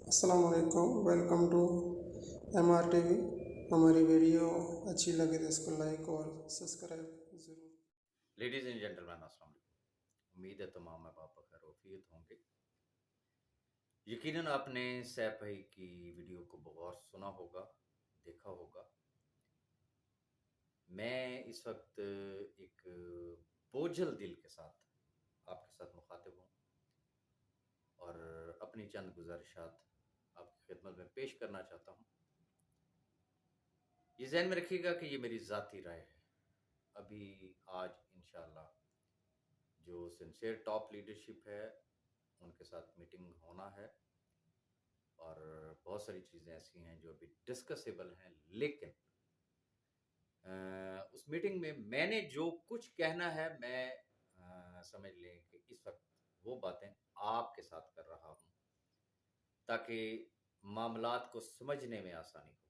अस्सलाम वालेकुम। Welcome to MRTV। हमारी वीडियो अच्छी लगे तो इसको लाइक और सब्सक्राइब ज़रूर। लेडीज एंड जेंटलमैन अस्सलाम वालेकुम। उम्मीद है तमाम माँ बाप खैर वफियत होंगे। यकीनन आपने सैफ भाई की वीडियो को बहुत सुना होगा, देखा होगा। मैं इस वक्त एक बोझल दिल के साथ आपके साथ मुखातिब हूँ और अपनी चंद गुजारिशात आपकी खिदमत में पेश करना चाहता हूँ। ये ज़हन में रखिएगा कि ये मेरी ज़ाती राय है। अभी आज इंशाल्लाह जो सिंसियर टॉप लीडरशिप है उनके साथ मीटिंग होना है और बहुत सारी चीज़ें ऐसी हैं जो अभी डिस्कसेबल हैं, लेकिन उस मीटिंग में मैंने जो कुछ कहना है मैं समझ लें कि इस वक्त वो बातें आपके साथ कर रहा हूँ ताकि मामलात को समझने में आसानी हो।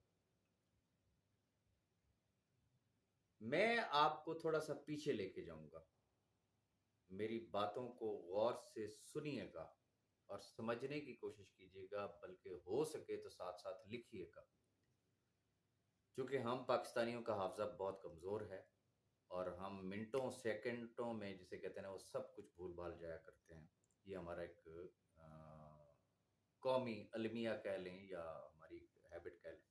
मैं आपको थोड़ा सा पीछे लेके जाऊंगा, मेरी बातों को गौर से सुनिएगा और समझने की कोशिश कीजिएगा, बल्कि हो सके तो साथ साथ लिखिएगा। चूँकि हम पाकिस्तानियों का हाफ़ज़ा बहुत कमज़ोर है और हम मिनटों सेकंडों में जिसे कहते हैं ना वो सब कुछ भूल-भाल जाया करते हैं। ये हमारा एक कौमी अलमिया कह लें या हमारी हैबिट कह लें।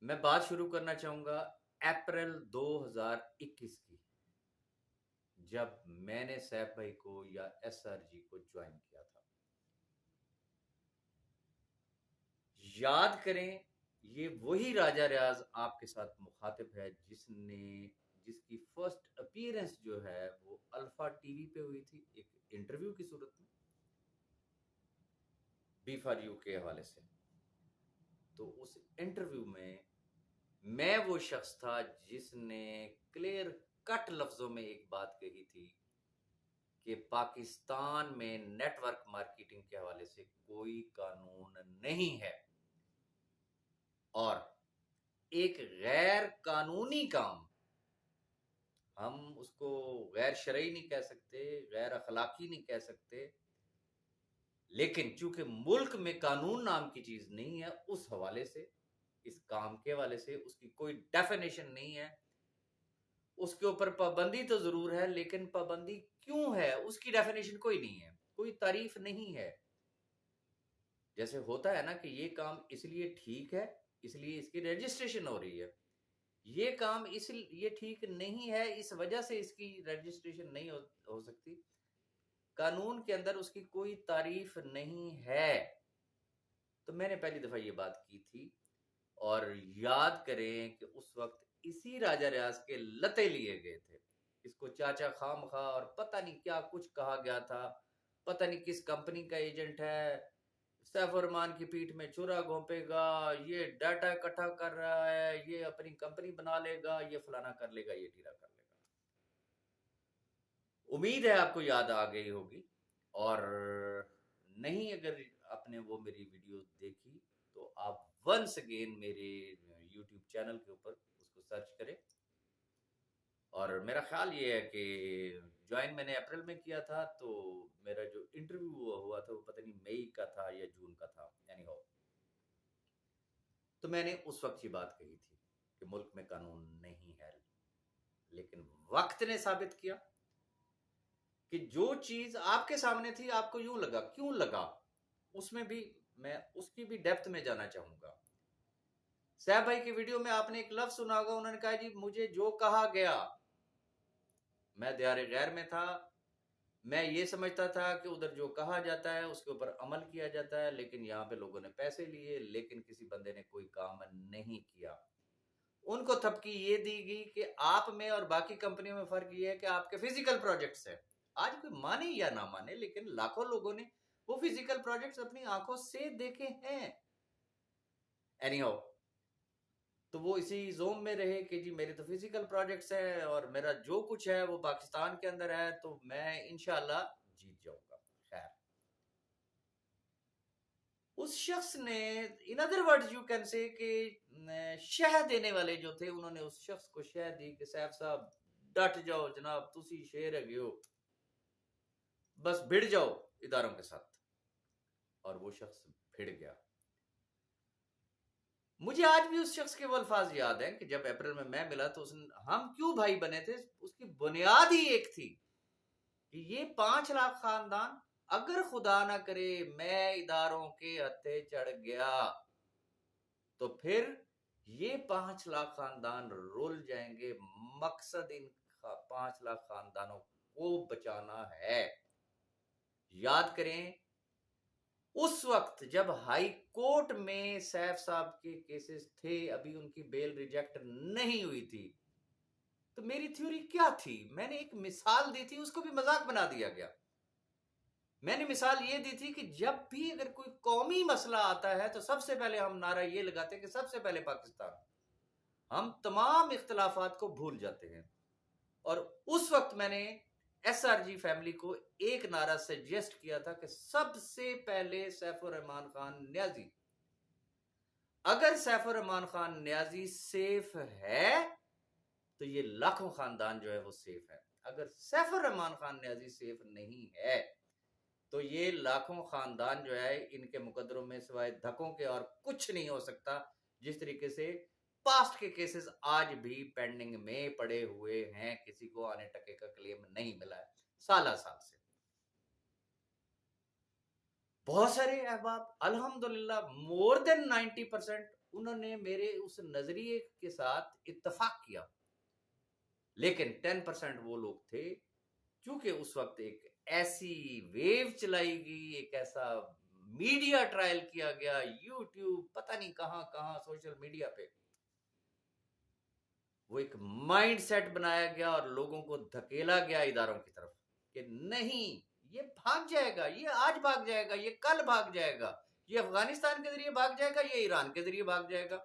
मैं बात शुरू करना चाहूँगा अप्रैल 2021 की, जब मैंने सैफ भाई को या एसआरजी को ज्वाइन किया था। याद करें, ये वही राजा रियाज आपके साथ मुखातिब है जिसकी फर्स्ट अपीयरेंस जो है वो अल्फा टीवी पे हुई थी, एक इंटरव्यू की सूरत में बी फॉर यू के हवाले से। तो उस इंटरव्यू में मैं वो शख्स था जिसने क्लियर कट लफ्जों में एक बात कही थी कि पाकिस्तान में नेटवर्क मार्केटिंग के हवाले से कोई कानून नहीं है और एक गैर कानूनी काम, हम उसको गैर शरई नहीं कह सकते, गैर अखलाकी नहीं कह सकते, लेकिन चूंकि मुल्क में कानून नाम की चीज नहीं है, उस हवाले से, इस काम के हवाले से उसकी कोई डेफिनेशन नहीं है। उसके ऊपर पाबंदी तो जरूर है, लेकिन पाबंदी क्यों है उसकी डेफिनेशन कोई नहीं है, कोई तारीफ नहीं है। जैसे होता है ना कि ये काम इसलिए ठीक है, इसलिए इसकी रजिस्ट्रेशन हो रही है, ये काम ये ठीक नहीं है, इस वजह से इसकी रजिस्ट्रेशन नहीं हो सकती। कानून के अंदर उसकी कोई तारीफ नहीं है। तो मैंने पहली दफा ये बात की थी और याद करें कि उस वक्त इसी राजा रियाज के लते लिए गए थे। इसको चाचा खाम खा और पता नहीं क्या कुछ कहा गया था, पता नहीं किस कंपनी का एजेंट है, सैफ रहमान की पीठ में छुरा घोंपेगा, ये डाटा इकट्ठा कर रहा है, ये अपनी कंपनी बना लेगा, ये फलाना कर लेगा, ये ढीला कर लेगा। उम्मीद है आपको याद आ गई होगी, और नहीं अगर आपने वो मेरी वीडियो देखी तो आप वंस अगेन मेरे यूट्यूब चैनल के ऊपर उसको सर्च करें। और मेरा ख्याल ये है कि ज्वाइन मैंने अप्रैल में किया था, तो मेरा जो इंटरव्यू हुआ था वो पता नहीं मई का था या जून का था, यानी हो। तो मैंने उस वक्त ये बात कही थी कि मुल्क में कानून नहीं है, लेकिन वक्त ने साबित किया कि जो चीज आपके सामने थी आपको यूं लगा, क्यों लगा, उसमें भी मैं उसकी भी डेप्थ में जाना चाहूंगा। सैफ भाई की वीडियो में आपने एक लफ्ज सुना होगा, उन्होंने कहा जी मुझे जो कहा गया, मैं दियारे गैर में था, मैं ये समझता था कि उधर जो कहा जाता है उसके ऊपर अमल किया जाता है, लेकिन यहाँ पे लोगों ने पैसे लिए, लेकिन किसी बंदे ने कोई काम नहीं किया। उनको थपकी ये दी गई कि आप में और बाकी कंपनियों में फर्क ये है कि आपके फिजिकल प्रोजेक्ट्स है। आज कोई माने या ना माने, लेकिन लाखों लोगों ने वो फिजिकल प्रोजेक्ट्स अपनी आंखों से देखे हैं। एनीहाउ, तो वो इसी जोन में रहे कि जी मेरे तो फिजिकल प्रोजेक्ट्स है और मेरा जो कुछ है वो पाकिस्तान के अंदर है, तो मैं इंशाल्लाह जीत जाऊंगा। खैर, उस शख्स ने, in other words you can say कि शह देने वाले जो थे, उन्होंने उस शख्स को शह दी कि सैफ साहब डट जाओ जनाब, तुसी शेर है हो, बस भिड़ जाओ इदारों के साथ। और वो शख्स भिड़ गया। मुझे आज भी उस शख्स के वो अल्फाज याद हैं कि जब अप्रैल में मैं मिला तो उसने, हम क्यों भाई बने थे, उसकी बुनियाद ही एक थी कि ये 5 लाख खानदान, अगर खुदा ना करे मैं इदारों के हत्थे चढ़ गया तो फिर ये 5 लाख खानदान रुल जाएंगे। मकसद इन 5 लाख खानदानों को बचाना है। याद करें उस वक्त जब हाई कोर्ट में सैफ साहब के केसेस थे, अभी उनकी बेल रिजेक्ट नहीं हुई थी, तो मेरी थ्योरी क्या थी? मैंने एक मिसाल दी थी, उसको भी मजाक बना दिया गया। मैंने मिसाल ये दी थी कि जब भी अगर कोई कौमी मसला आता है तो सबसे पहले हम नारा ये लगाते हैं कि सबसे पहले पाकिस्तान। हम तमाम इख्तलाफात को भूल जाते हैं। और उस वक्त मैंने एसआरजी फैमिली को एक नारा सजेस्ट किया था कि सबसे पहले सैफुर रहमान खान न्याजी, अगर सैफुर रहमान खान न्याजी सेफ है तो ये लाखों खानदान जो है वो सेफ है। अगर सैफुर रहमान खान न्याजी सेफ नहीं है तो ये लाखों खानदान जो है इनके मुकदरों में सिवाय धक्कों के और कुछ नहीं हो सकता। जिस तरीके से पास्ट के केसेस आज भी पेंडिंग में पड़े हुए हैं, किसी को आने टके का क्लेम नहीं मिला है साल से। बहुत सारे अहबाब अल्हम्दुलिल्लाह मोर देन 90% उन्होंने मेरे उस नजरिए के साथ इत्तेफाक किया। लेकिन 10% वो लोग थे, क्योंकि उस वक्त एक ऐसी वेव चलाई गई, एक ऐसा मीडिया ट्रायल किया गया, यूट्यूब पता नहीं कहां कहां सोशल मीडिया पे वो एक माइंड सेट बनाया गया और लोगों को धकेला गया इदारों की तरफ कि नहीं ये भाग जाएगा, ये आज भाग जाएगा, ये कल भाग जाएगा, ये अफगानिस्तान के जरिए भाग जाएगा, ये ईरान के जरिए भाग जाएगा।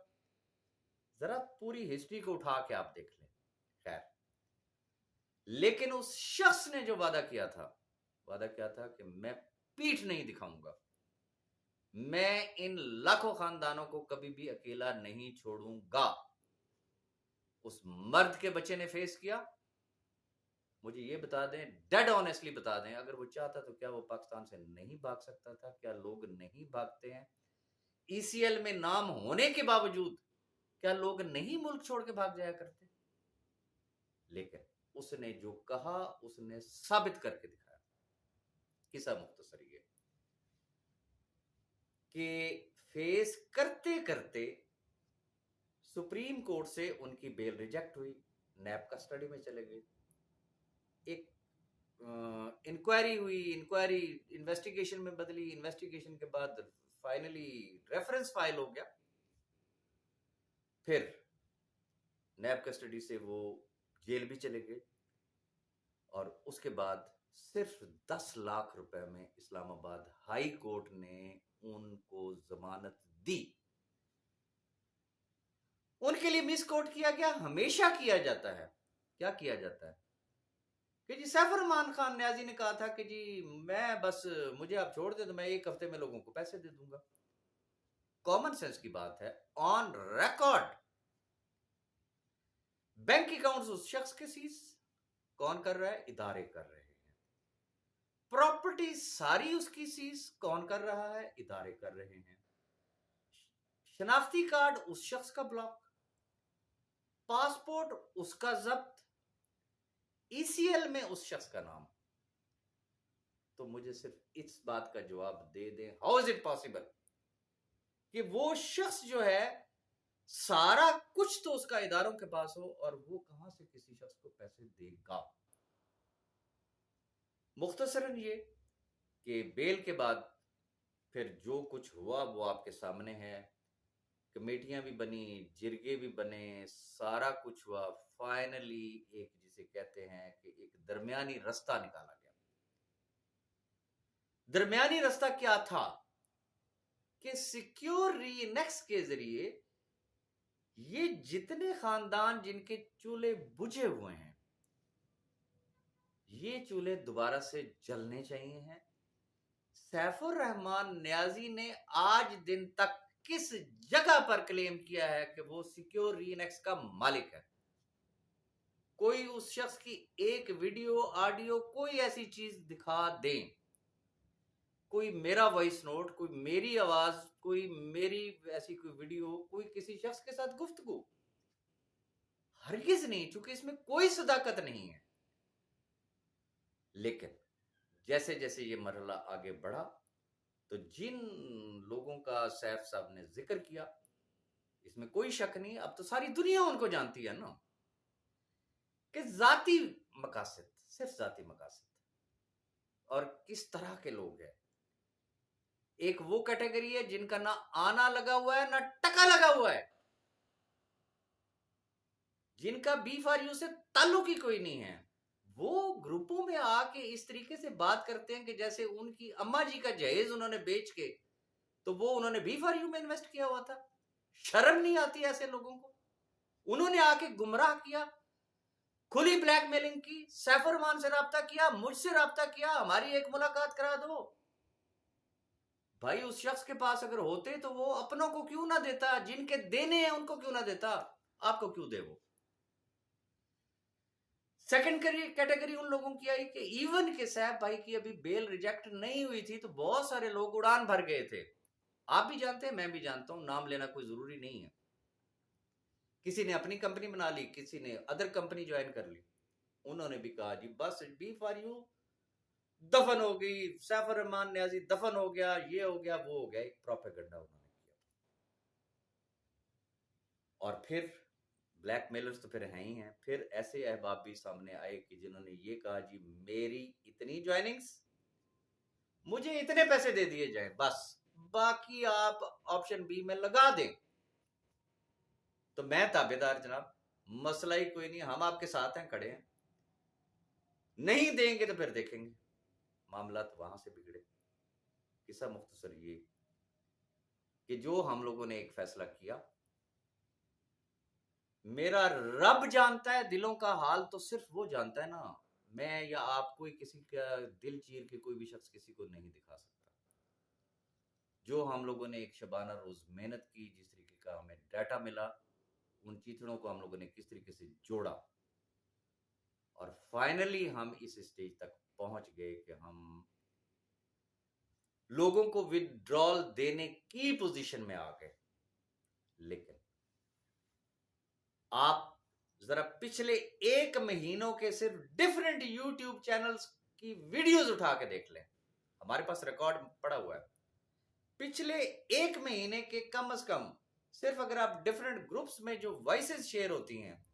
जरा पूरी हिस्ट्री को उठा के आप देख लें। खैर, लेकिन उस शख्स ने जो वादा किया था कि मैं पीठ नहीं दिखाऊंगा, मैं इन लाखों खानदानों को कभी भी अकेला नहीं छोड़ूंगा। उस मर्द के बच्चे ने फेस किया। मुझे ये बता दें, डेड ऑनेस्टली बता दें, अगर वो चाहता तो क्या वो पाकिस्तान से नहीं भाग सकता था? क्या लोग नहीं भागते हैं? ईसीएल में नाम होने के बावजूद क्या लोग नहीं मुल्क छोड़ के भाग जाया करते? लेकिन उसने जो कहा उसने साबित करके दिखाया। किस्सा मुख्तसर ये कि फेस करते करते सुप्रीम कोर्ट से उनकी बेल रिजेक्ट हुई, नैब कस्टडी में चले गए, एक इंक्वायरी हुई, इंक्वायरी इन्वेस्टिगेशन में बदली, इन्वेस्टिगेशन के बाद फाइनली रेफरेंस फाइल हो गया, फिर नैब कस्टडी से वो जेल भी चले गए और उसके बाद सिर्फ 10 लाख रुपए में इस्लामाबाद हाई कोर्ट ने उनको जमानत दी। उनके लिए मिस कोट किया गया, हमेशा किया जाता है। क्या किया जाता है कि जी सैफुर रहमान खान न्याजी ने कहा था कि जी मैं बस, मुझे आप छोड़ दे तो मैं 1 हफ्ते में लोगों को पैसे दे दूंगा। कॉमन सेंस की बात है, ऑन रिकॉर्ड बैंक अकाउंट्स उस शख्स के सीज कौन कर रहा है? इदारे कर रहे हैं। प्रॉपर्टी सारी उसकी सीज कौन कर रहा है? इदारे कर रहे हैं। शनाख्ती कार्ड उस शख्स का ब्लॉक, पासपोर्ट उसका जब्त, ईसीएल में उस शख्स का नाम। तो मुझे सिर्फ इस बात का जवाब दे दें, हाउ इज इट पॉसिबल कि वो शख्स जो है सारा कुछ तो उसका इदारों के पास हो और वो कहां से किसी शख्स को पैसे देगा? मुख्तसरन ये कि बेल के बाद फिर जो कुछ हुआ वो आपके सामने है। कमेटियां भी बनी, जिरगे भी बने, सारा कुछ हुआ। फाइनली एक जिसे कहते हैं कि एक दरमियानी रास्ता निकाला गया। दरमियानी रास्ता क्या था कि सिक्योर रीनेक्स के जरिए ये जितने खानदान जिनके चूल्हे बुझे हुए हैं, ये चूल्हे दोबारा से जलने चाहिए हैं। सैफुर रहमान न्याजी ने आज दिन तक किस जगह पर क्लेम किया है कि वो सिक्योर रीनेक्स का मालिक है? कोई उस शख्स की एक वीडियो, ऑडियो, कोई ऐसी चीज दिखा दें, कोई मेरा वॉइस नोट, कोई मेरी आवाज, कोई मेरी ऐसी कोई वीडियो, कोई किसी शख्स के साथ गुफ्तगू, हरगिज नहीं, चूंकि इसमें कोई सदाकत नहीं है। लेकिन जैसे जैसे ये मरहला आगे बढ़ा तो जिन लोगों का सैफ साहब ने जिक्र किया, इसमें कोई शक नहीं, अब तो सारी दुनिया उनको जानती है ना, कि जाती मकासद, सिर्फ जाती मकासद, और किस तरह के लोग हैं। एक वो कैटेगरी है जिनका ना आना लगा हुआ है ना टका लगा हुआ है, जिनका B4U से ताल्लुक ही कोई नहीं है। वो ग्रुपों में आके इस तरीके से बात करते हैं कि जैसे उनकी अम्मा जी का जहेज उन्होंने बेच के तो वो उन्होंने B4U में इन्वेस्ट किया हुआ था। शर्म नहीं आती ऐसे लोगों को? उन्होंने आके गुमराह किया, खुली ब्लैकमेलिंग की, सैफ रहमान से राब्ता किया, मुझसे राब्ता किया, हमारी एक मुलाकात करा दो। भाई उस शख्स के पास अगर होते तो वो अपनों को क्यों ना देता, जिनके देने हैं उनको क्यों ना देता, आपको क्यों दे वो? सेकंड कैटेगरी उन लोगों की आई कि इवन के सैफ भाई की अभी बेल रिजेक्ट नहीं हुई थी तो बहुत सारे लोग उड़ान भर गए थे। आप भी जानते हैं, मैं भी जानता हूं, नाम लेना कोई जरूरी नहीं है। किसी ने अपनी कंपनी बना ली, किसी ने अदर कंपनी ज्वाइन कर ली। उन्होंने भी कहा जी बस B4U दफन हो गई, सैफ रहमान न्याजी दफन हो गया, ये हो गया, वो हो गया। एक प्रोपेगेंडा उन्होंने किया। और फिर ब्लैकमेलर्स तो फिर हैं ही हैं। फिर ऐसे अहबाब भी सामने आए कि जिन्होंने ये कहा जी मेरी इतनी ज्वाइनिंग्स, मुझे इतने पैसे दे दिए जाए, बस बाकी आप ऑप्शन बी में लगा दें। तो मैं ताबेदार जनाब, मसला ही कोई नहीं, हम आपके साथ हैं, खड़े हैं। नहीं देंगे तो फिर देखेंगे, मामला तो वहां से बिगड़े। किस्सा मुख्तसर ये कि जो हम लोगों ने एक फैसला किया, मेरा रब जानता है दिलों का हाल, तो सिर्फ वो जानता है ना, मैं या आप कोई किसी का दिल चीर के कोई भी शख्स किसी को नहीं दिखा सकता। जो हम लोगों ने एक शबाना रोज मेहनत की, जिस तरीके का हमें डाटा मिला, उन चीथड़ों को हम लोगों ने किस तरीके से जोड़ा, और फाइनली हम इस स्टेज तक पहुंच गए कि हम लोगों को विड्रॉल देने की पोजीशन में आ गए। लेकिन आप जरा पिछले 1 महीनों के सिर्फ डिफरेंट यूट्यूब चैनल्स की वीडियोस उठा के देख लें, हमारे पास रिकॉर्ड पड़ा हुआ है। पिछले 1 महीने के कम से कम सिर्फ अगर आप डिफरेंट ग्रुप्स में जो वॉइसेस शेयर होती हैं,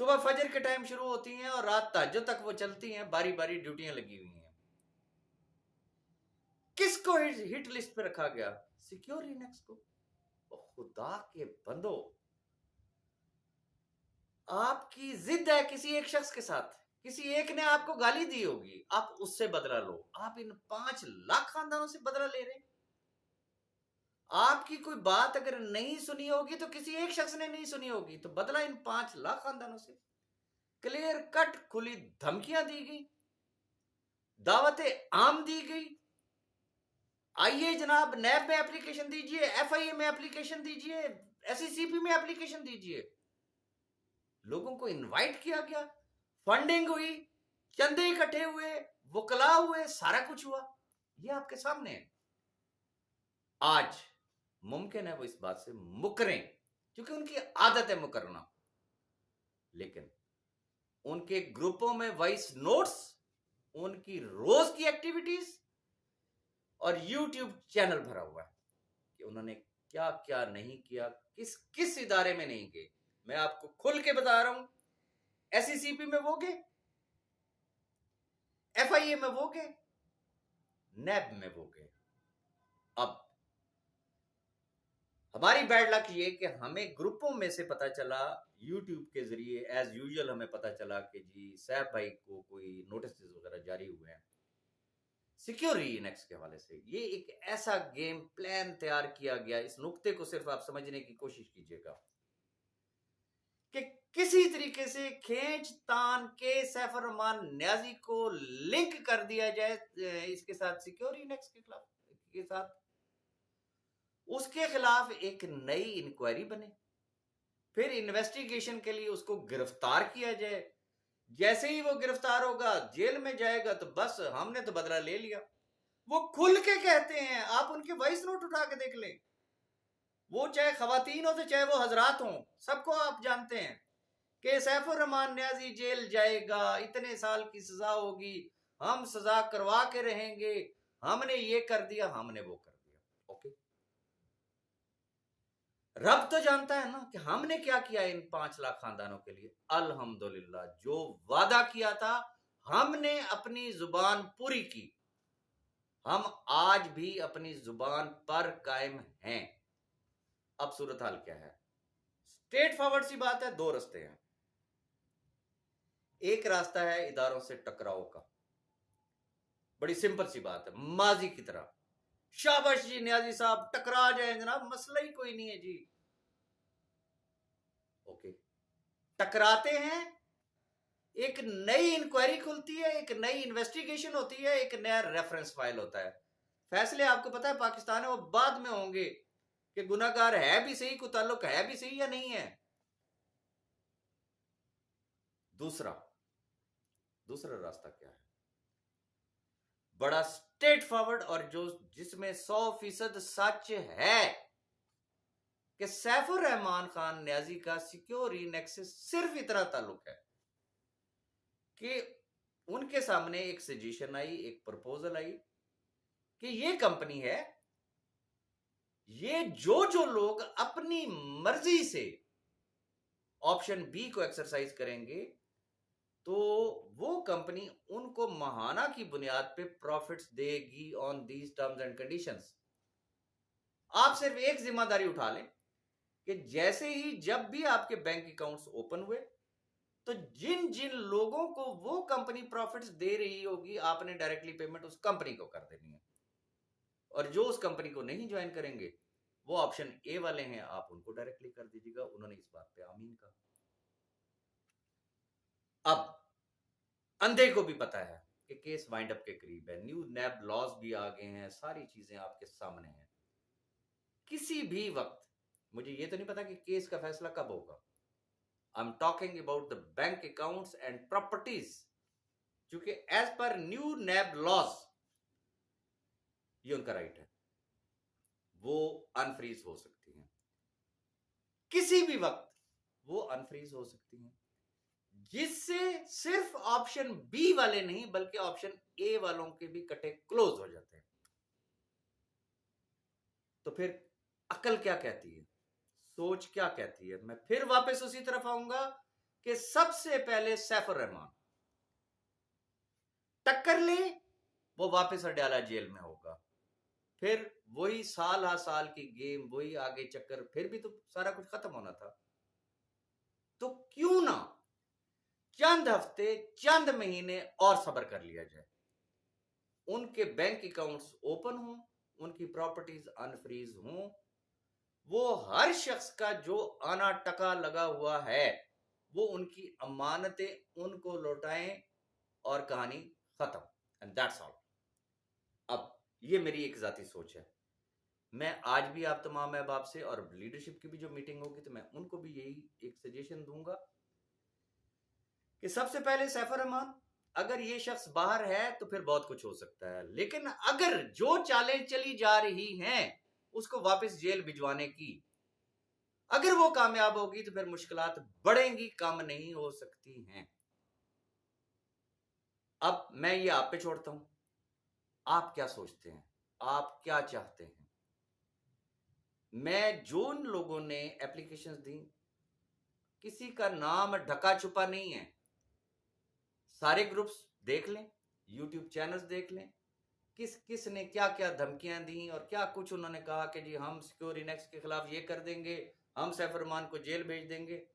सुबह फजर के टाइम शुरू होती हैं और रात तहज्जुद तक वो चलती हैं, बारी बारी ड्यूटियां लगी हुई हैं। किसको हिट लिस्ट पे रखा गया? सिक्योर लिनक्स को। खुदा के बंदो, आपकी जिद है किसी एक शख्स के साथ, किसी एक ने आपको गाली दी होगी, आप उससे बदला लो। आप इन 5 लाख खानदानों से बदला ले रहे हैं। आपकी कोई बात अगर नहीं सुनी होगी तो किसी एक शख्स ने नहीं सुनी होगी, तो बदला इन 5 लाख खानदानों से। क्लियर कट खुली धमकियां दी गई, दावतें आम दी गई, आइए जनाब नैब में एप्लीकेशन दीजिए, FIA में एप्लीकेशन दीजिए, SECP में एप्लीकेशन दीजिए। लोगों को इनवाइट किया गया, फंडिंग हुई, चंदे इकट्ठे हुए, वकला हुए, सारा कुछ हुआ। ये आपके सामने है। आज मुमकिन है वो इस बात से मुकरें, क्योंकि उनकी आदत है मुकरना, लेकिन उनके ग्रुपों में वॉइस नोट्स, उनकी रोज की एक्टिविटीज और YouTube चैनल भरा हुआ है कि उन्होंने क्या क्या नहीं किया, किस किस इदारे में नहीं गए। मैं आपको खुल के बता रहा हूं, SECP में वो गए, FIA में वो गए, नैब में वो गए। अब हमारी बैड लक ये कि हमें ग्रुपों में से पता चला, YouTube के जरिए एज यूजुअल हमें पता चला कि जी सैफ भाई को कोई नोटिस वगैरह जारी हुए हैं सिक्योर लिनक्स के हवाले से। ये एक ऐसा गेम प्लान तैयार किया गया, इस नुक्ते को सिर्फ आप समझने की कोशिश कीजिएगा कि किसी तरीके से खींच तान के सैफ रहमान न्याजी को लिंक कर दिया जाए इसके साथ, सिक्योर लिनक्स के खिलाफ, के साथ उसके खिलाफ एक नई इंक्वायरी बने, फिर इन्वेस्टिगेशन के लिए उसको गिरफ्तार किया जाए। जैसे ही वो गिरफ्तार होगा, जेल में जाएगा, तो बस हमने तो बदला ले लिया। वो खुल के कहते हैं, आप उनके वॉइस नोट उठा के देख लें, वो चाहे खवातीन हो तो चाहे वो हजरात हों, सबको आप जानते हैं कि सैफुर रहमान न्याजी जेल जाएगा, इतने साल की सजा होगी, हम सजा करवा के रहेंगे, हमने ये कर दिया, हमने वो कर दिया। ओके, रब तो जानता है ना कि हमने क्या किया इन 5 लाख खानदानों के लिए। अल्हम्दुलिल्लाह, जो वादा किया था हमने अपनी जुबान पूरी की, हम आज भी अपनी जुबान पर कायम हैं। अब सूरत हाल क्या है? स्ट्रेट फॉरवर्ड सी बात है, दो रास्ते हैं। एक रास्ता है इदारों से टकराव का, बड़ी सिंपल सी बात है, माजी की तरह, शाबाश जी न्याजी साहब टकरा जाए जनाब, मसला ही कोई नहीं है जी। ओके, टकराते हैं, एक नई इंक्वायरी खुलती है, एक नई इन्वेस्टिगेशन होती है, एक नया रेफरेंस फाइल होता है। फैसले आपको पता है पाकिस्तान में वो बाद में होंगे कि गुनाहगार है भी सही, को ताल्लुक है भी सही या नहीं है। दूसरा दूसरा रास्ता क्या है? बड़ा स्ट्रेट फॉरवर्ड और जो जिसमें 100% सच है कि सैफुर रहमान खान न्याजी का सिक्योर इन से सिर्फ इतना ताल्लुक है कि उनके सामने एक सजेशन आई, एक प्रपोजल आई कि ये कंपनी है, ये जो जो लोग अपनी मर्जी से ऑप्शन बी को एक्सरसाइज करेंगे तो वो कंपनी उनको महाना की बुनियाद पे प्रॉफिट्स देगी on these terms and conditions. आप सिर्फ एक जिम्मेदारी उठा लें कि जैसे ही जब भी आपके बैंक अकाउंट्स ओपन हुए तो जिन जिन लोगों को वो कंपनी प्रॉफिट्स दे रही होगी आपने डायरेक्टली पेमेंट उस कंपनी को कर देनी है, और जो उस कंपनी को नहीं ज्वाइन करेंगे वो ऑप्शन ए वाले हैं, आप उनको डायरेक्टली कर दीजिएगा। उन्होंने इस बात पे आमीन कहा। अब अंधे को भी पता है कि केस वाइंड अप के करीब है, न्यू नैब लॉज भी आ गए हैं, सारी चीजें आपके सामने हैं। किसी भी वक्त, मुझे ये तो नहीं पता कि केस का फैसला कब होगा, I am talking about the bank accounts and properties, क्योंकि एज पर न्यू नैब लॉज ये उनका राइट है, वो अनफ्रीज हो सकती हैं किसी भी वक्त, वो अनफ्रीज हो सकती हैं, जिससे सिर्फ ऑप्शन बी वाले नहीं बल्कि ऑप्शन ए वालों के भी कटे क्लोज हो जाते हैं। तो फिर अकल क्या कहती है, सोच क्या कहती है? मैं फिर वापस उसी तरफ आऊंगा कि सबसे पहले सैफुर रहमान टक्कर ले, वो वापस अडयाला जेल में होगा, फिर वही साल हा साल की गेम, वही आगे चक्कर, फिर भी तो सारा कुछ खत्म होना था। तो क्यों ना चंद हफ्ते, चंद महीने और सब्र कर लिया जाए, उनके बैंक अकाउंट्स ओपन हों, उनकी प्रॉपर्टीज अनफ्रीज हों, वो हर शख्स का जो आना टका लगा हुआ है वो उनकी अमानतें उनको लौटाएं और कहानी खत्म, एंड दैट्स ऑल। अब ये मेरी एक जाती सोच है, मैं आज भी आप तमाम अहबाब से और लीडरशिप की भी जो मीटिंग होगी तो मैं उनको भी यही एक सजेशन दूंगा कि सबसे पहले सैफुर रहमान, अगर ये शख्स बाहर है तो फिर बहुत कुछ हो सकता है, लेकिन अगर जो चालें चली जा रही हैं उसको वापस जेल भिजवाने की, अगर वो कामयाब होगी तो फिर मुश्किलात बढ़ेंगी, कम नहीं हो सकती हैं। अब मैं ये आप पे छोड़ता हूं, आप क्या सोचते हैं, आप क्या चाहते हैं? मैं जो उन लोगों ने एप्लीकेशंस दी, किसी का नाम ढका छुपा नहीं है, सारे ग्रुप्स देख लें, यूट्यूब चैनल्स देख लें, किस किस ने क्या क्या धमकियां दी और क्या कुछ उन्होंने कहा कि जी हम सिक्योर इनेक्स के खिलाफ ये कर देंगे, हम सैफुर रहमान को जेल भेज देंगे।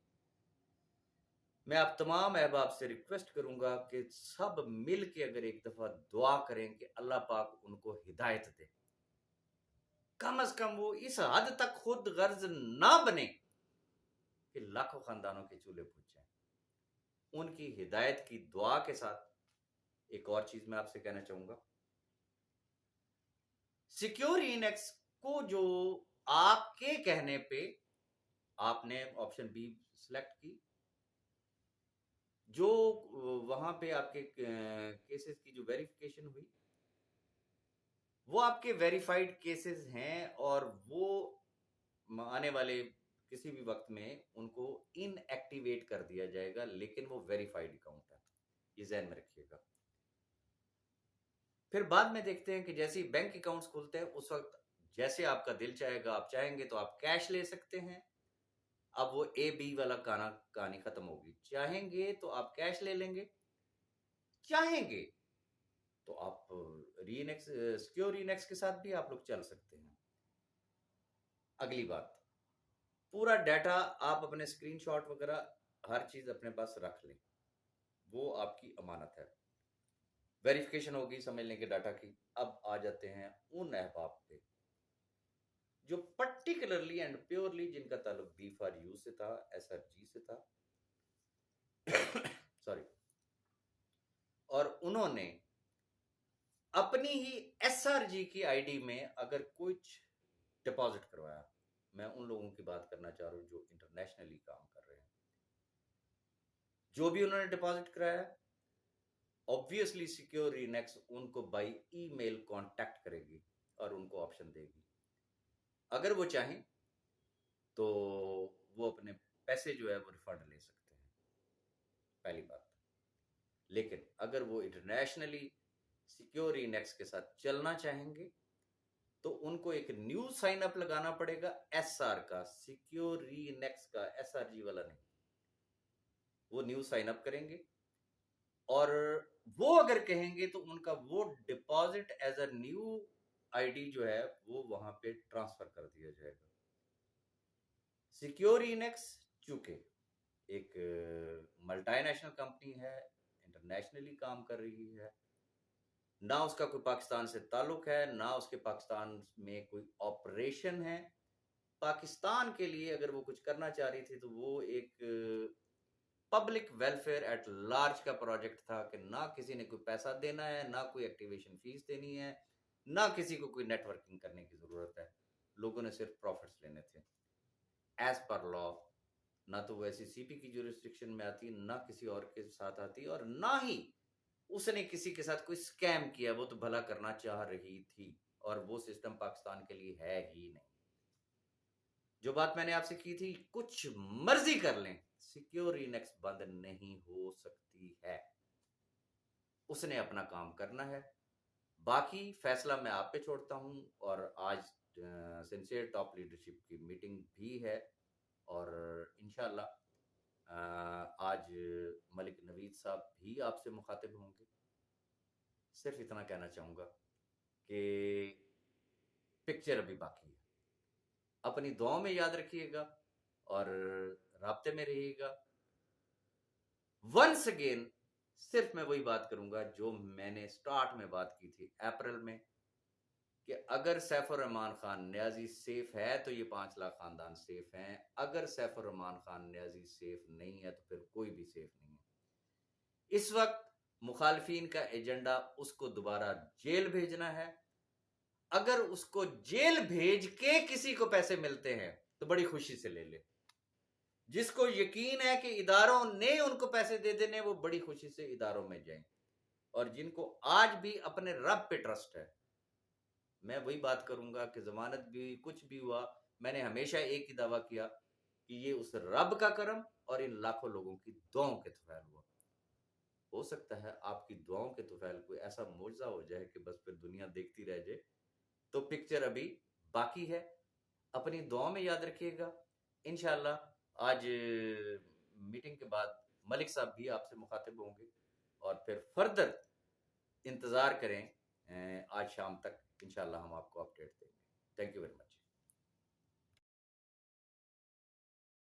मैं आप तमाम अहबाब से रिक्वेस्ट करूंगा कि सब मिल के अगर एक दफा दुआ करें कि अल्लाह पाक उनको हिदायत दे, कम से कम वो इस हद तक खुद गर्ज ना बने कि लाखों खानदानों के चूल्हे बुझ जाएं। उनकी हिदायत की दुआ के साथ एक और चीज मैं आपसे कहना चाहूंगा, सिक्योर इनेक्स को जो आपके कहने पे आपने ऑप्शन बी सिलेक्ट की, जो वहां पे आपके केसेस की जो वेरिफिकेशन हुई, वो आपके वेरीफाइड केसेस हैं और वो आने वाले किसी भी वक्त में उनको इनएक्टिवेट कर दिया जाएगा, लेकिन वो वेरीफाइड अकाउंट है, ये ध्यान में रखिएगा। फिर बाद में देखते हैं कि जैसे ही बैंक अकाउंट्स खुलते हैं उस वक्त जैसे आपका दिल चाहेगा, आप चाहेंगे तो आप कैश ले सकते हैं। अब वो ए बी वाला कहानी खत्म होगी। चाहेंगे तो आप कैश ले लेंगे, चाहेंगे तो आप रीनेक्स सिक्योर रीनेक्स के साथ भी आप लोग चल सकते हैं। अगली बात, पूरा डाटा आप अपने स्क्रीनशॉट वगैरह हर चीज अपने पास रख लें, वो आपकी अमानत है। वेरिफिकेशन होगी समझ लें कि डाटा की। अब आ जाते हैं उन अहबाब पे जो पर्टिकुलरली एंड प्योरली जिनका ताल्लुक B4U से था, SRG से था सॉरी, और उन्होंने अपनी ही SRG की आईडी में अगर कुछ डिपॉजिट करवाया। मैं उन लोगों की बात करना चाह रहा हूं जो इंटरनेशनली काम कर रहे हैं। जो भी उन्होंने डिपॉजिट कराया, ऑब्वियसली सिक्योर रीनेक्स उनको बाय ईमेल कांटेक्ट करेगी और उनको ऑप्शन देगी। अगर वो चाहें तो वो अपने पैसे जो है वो रिफंड ले सकते हैं, पहली बात। लेकिन अगर वो इंटरनेशनली सिक्योर रीनेक्स के साथ चलना चाहेंगे तो उनको एक न्यू साइन अप लगाना पड़ेगा, SR का, सिक्योर रीनेक्स का, SRG वाला नहीं। वो न्यू साइन अप करेंगे और वो अगर कहेंगे तो उनका वो deposit as a new ID जो है वो वहां पे ट्रांसफर कर दिया जाएगा। सिक्योर रीनेक्स चूंकि एक मल्टीनेशनल कंपनी है, इंटरनेशनली काम कर रही है, ना उसका कोई पाकिस्तान से ताल्लुक है, ना उसके पाकिस्तान में कोई ऑपरेशन है। पाकिस्तान के लिए अगर वो कुछ करना चाह रही थी तो वो एक पब्लिक वेलफेयर एट लार्ज का प्रोजेक्ट था कि ना किसी ने कोई पैसा देना है, ना कोई एक्टिवेशन फीस देनी है, ना किसी को कोई नेटवर्किंग करने की जरूरत है। लोगों ने सिर्फ प्रॉफिट्स लेने थे एज पर लॉ। ना तो वो SECP की जुरिस्डिक्शन में आती, ना किसी और के साथ आती, और ना ही उसने किसी के साथ कोई स्कैम किया। वो तो भला करना चाह रही थी और वो सिस्टम पाकिस्तान के लिए है ही नहीं। जो बात मैंने आपसे की थी, कुछ मर्जी कर लें, सिक्योर रीनेक्स बंद नहीं हो सकती है। उसने अपना काम करना है, बाकी फैसला मैं आप पे छोड़ता हूं। और आज सिंसियर टॉप लीडरशिप की मीटिंग भी है और इंशाल्लाह आज मलिक नवीद साहब भी आपसे मुखातिब होंगे। सिर्फ इतना कहना चाहूंगा कि पिक्चर अभी बाकी है। अपनी दुआओं में याद रखिएगा और राब्ते में रहिएगा। वंस अगेन सिर्फ मैं वही बात करूंगा जो मैंने स्टार्ट में बात की थी अप्रैल में, कि अगर सैफुर रहमान खान नियाजी सेफ है तो ये 5 लाख खानदान सेफ हैं। अगर सैफुर रहमान खान नियाजी सेफ नहीं है तो फिर कोई भी सेफ नहीं है। इस वक्त मुखालिफिन का एजेंडा उसको दोबारा जेल भेजना है। अगर उसको जेल भेज के किसी को पैसे मिलते हैं तो बड़ी खुशी से ले ले। जिसको यकीन है कि इदारों ने उनको पैसे दे देने, वो बड़ी खुशी से इदारों में जाएं। और जिनको आज भी अपने रब पे ट्रस्ट है, मैं वही बात करूंगा कि जमानत भी कुछ भी हुआ, मैंने हमेशा एक ही दावा किया कि ये उस रब का करम और इन लाखों लोगों की दुआओं के तौफैल हुआ। हो सकता है आपकी दुआओं के तौफैल कोई ऐसा मौजज़ा हो जाए कि बस फिर दुनिया देखती रह जाए। तो पिक्चर अभी बाकी है, अपनी दुआ में याद रखिएगा। इंशाल्लाह आज मीटिंग के बाद मलिक साहब भी आपसे मुखातिब होंगे और फिर फर्दर इंतज़ार करें। आज शाम तक इंशाल्लाह हम आपको अपडेट देंगे। Thank you very much.